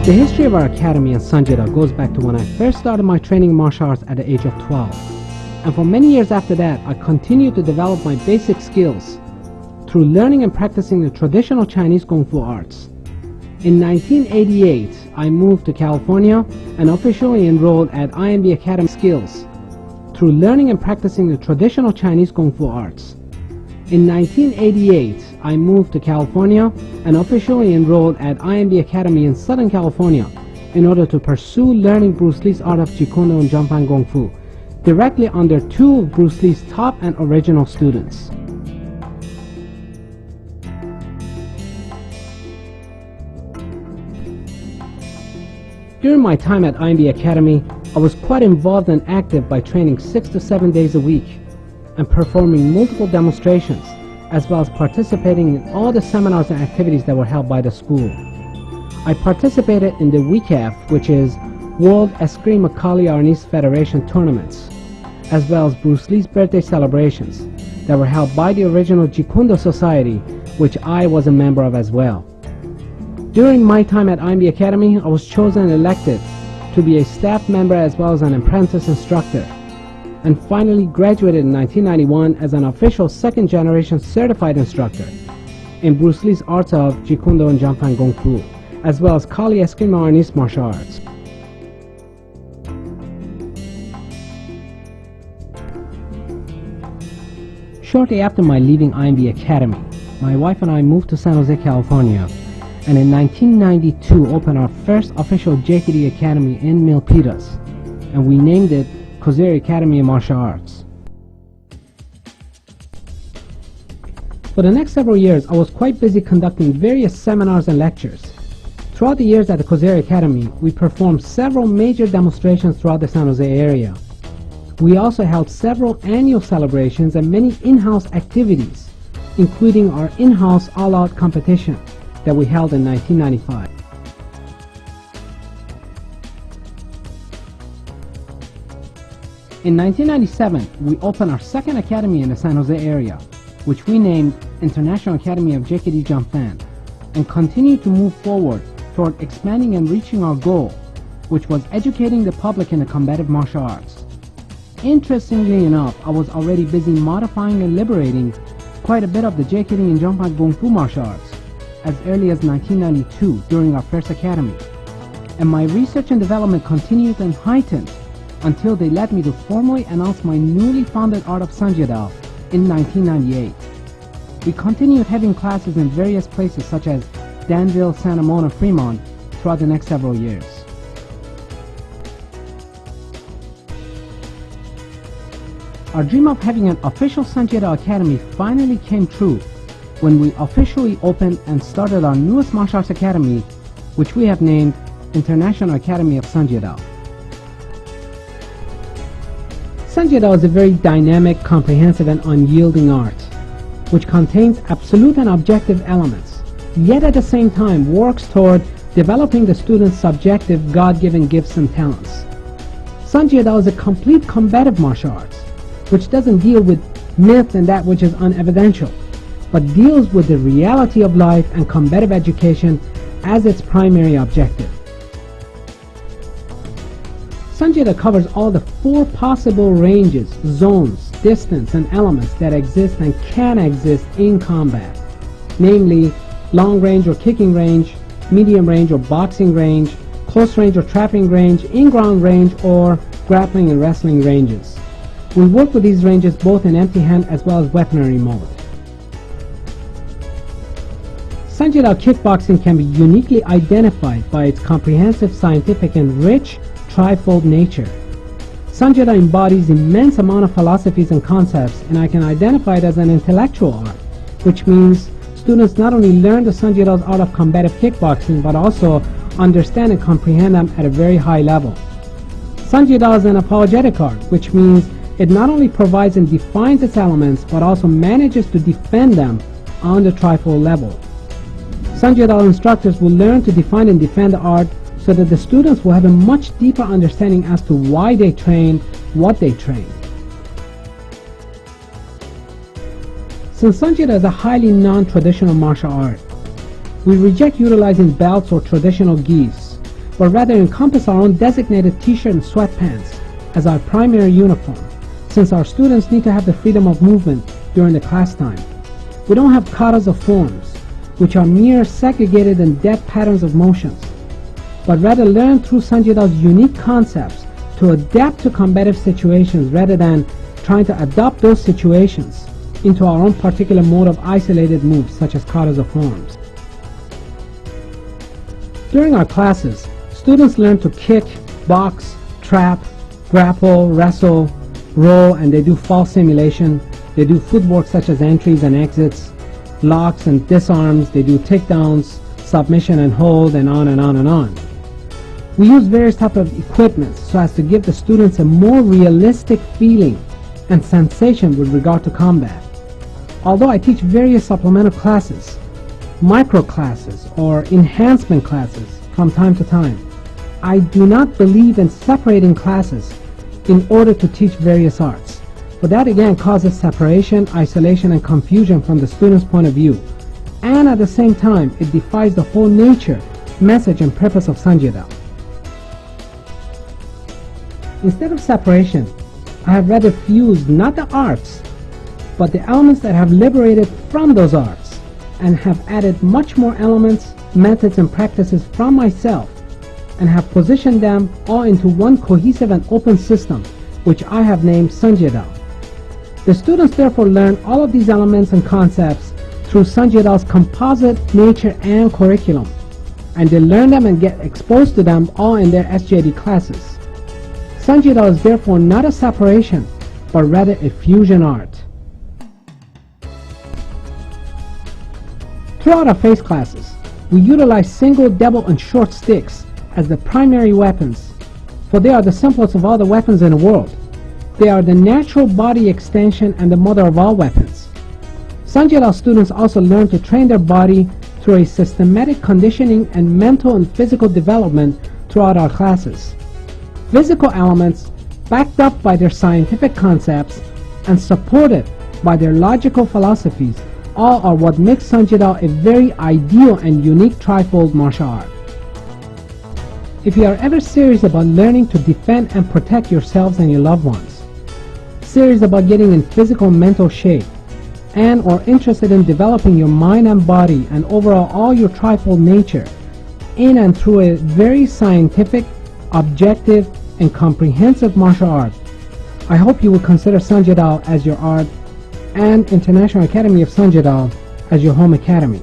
The history of our academy in San Jieh Dao goes back to when I first started my training in martial arts at the age of 12. And for many years after that, I continued to develop my basic skills through learning and practicing the traditional Chinese Kung Fu arts. In 1988, I moved to California and officially enrolled at IMB Academy Skills through learning and practicing the traditional Chinese Kung Fu arts. In 1988, I moved to California and officially enrolled at IMB Academy in Southern California in order to pursue learning Bruce Lee's art of Jeet Kune and Jump Kung Fu directly under two of Bruce Lee's top and original students. During my time at IMB Academy, I was quite involved and active by training 6 to 7 days a week and performing multiple demonstrations, as well as participating in all the seminars and activities that were held by the school. I participated in the WECAF, which is World Eskrima Kali Arnis Federation tournaments, as well as Bruce Lee's birthday celebrations that were held by the original Jeet Kune Do Society, which I was a member of as well. During my time at IMB Academy, I was chosen and elected to be a staff member as well as an apprentice instructor, and finally graduated in 1991 as an official second-generation certified instructor in Bruce Lee's arts of Jeet Kune Do and Jump Kung Fu, as well as Kali Eskrima Arnis martial arts. Shortly after my leaving IMB Academy, my wife and I moved to San Jose, California, and in 1992 opened our first official JKD Academy in Milpitas, and we named it Kozeri Academy of Martial Arts. For the next several years, I was quite busy conducting various seminars and lectures. Throughout the years at the Kozeri Academy, we performed several major demonstrations throughout the San Jose area. We also held several annual celebrations and many in-house activities, including our in-house all-out competition that we held in 1995. In 1997, we opened our second academy in the San Jose area, which we named International Academy of JKD Jump Fan, and continued to move forward toward expanding and reaching our goal, which was educating the public in the combative martial arts. Interestingly enough, I was already busy modifying and liberating quite a bit of the JKD and Jump Kung Fu martial arts as early as 1992 during our first academy, and my research and development continued and heightened until they led me to formally announce my newly founded art of San Jieh Dao in 1998. We continued having classes in various places such as Danville, Santa Mona, Fremont throughout the next several years. Our dream of having an official San Jieh Dao Academy finally came true when we officially opened and started our newest martial arts academy, which we have named International Academy of San Jieh Dao. San Jieh Dao is a very dynamic, comprehensive, and unyielding art, which contains absolute and objective elements, yet at the same time works toward developing the student's subjective, God-given gifts and talents. San Jieh Dao is a complete combative martial arts, which doesn't deal with myth and that which is unevidential, but deals with the reality of life and combative education as its primary objective. San Jieh Dao covers all the 4 possible ranges, zones, distance, and elements that exist and can exist in combat, namely long range or kicking range, medium range or boxing range, close range or trapping range, in-ground range, or grappling and wrestling ranges. We work with these ranges both in empty hand as well as weaponry mode. San Jieh Dao kickboxing can be uniquely identified by its comprehensive, scientific, and rich trifold nature. San Jieh Dao embodies immense amount of philosophies and concepts, and I can identify it as an intellectual art, which means students not only learn the San Jieh Dao's art of combative kickboxing, but also understand and comprehend them at a very high level. San Jieh Dao is an apologetic art, which means it not only provides and defines its elements, but also manages to defend them on the trifold level. San Jieh Dao instructors will learn to define and defend the art so that the students will have a much deeper understanding as to why they train, what they train. Since San Jieh Dao is a highly non-traditional martial art, we reject utilizing belts or traditional gis, but rather encompass our own designated t-shirt and sweatpants as our primary uniform, since our students need to have the freedom of movement during the class time. We don't have katas or forms, which are mere segregated and dead patterns of motions, but rather learn through San Jieh Dao's unique concepts to adapt to combative situations rather than trying to adopt those situations into our own particular mode of isolated moves such as katas or forms. During our classes, students learn to kick, box, trap, grapple, wrestle, roll, and they do fall simulation. They do footwork such as entries and exits, locks and disarms. They do takedowns, submission and hold, and on and on and on. We use various types of equipment so as to give the students a more realistic feeling and sensation with regard to combat. Although I teach various supplemental classes, micro classes, or enhancement classes from time to time, I do not believe in separating classes in order to teach various arts. But that again causes separation, isolation, and confusion from the student's point of view. And at the same time, it defies the whole nature, message, and purpose of San Jieh Dao. Instead of separation, I have rather fused not the arts, but the elements that have liberated from those arts, and have added much more elements, methods, and practices from myself, and have positioned them all into one cohesive and open system, which I have named San Jieh Dao. The students therefore learn all of these elements and concepts through San Jieh Dao's composite nature and curriculum, and they learn them and get exposed to them all in their SJD classes. San Jieh Dao is therefore not a separation, but rather a fusion art. Throughout our face classes, we utilize single, double, and short sticks as the primary weapons, for they are the simplest of all the weapons in the world. They are the natural body extension and the mother of all weapons. San Jieh Dao students also learn to train their body through a systematic conditioning and mental and physical development throughout our classes. Physical elements backed up by their scientific concepts and supported by their logical philosophies all are what makes San Jieh Dao a very ideal and unique trifold martial art. If you are ever serious about learning to defend and protect yourselves and your loved ones, serious about getting in physical and mental shape, and or interested in developing your mind and body and overall all your trifold nature in and through a very scientific, objective, and comprehensive martial art, I hope you will consider San Jieh Dao as your art and International Academy of San Jieh Dao as your home academy.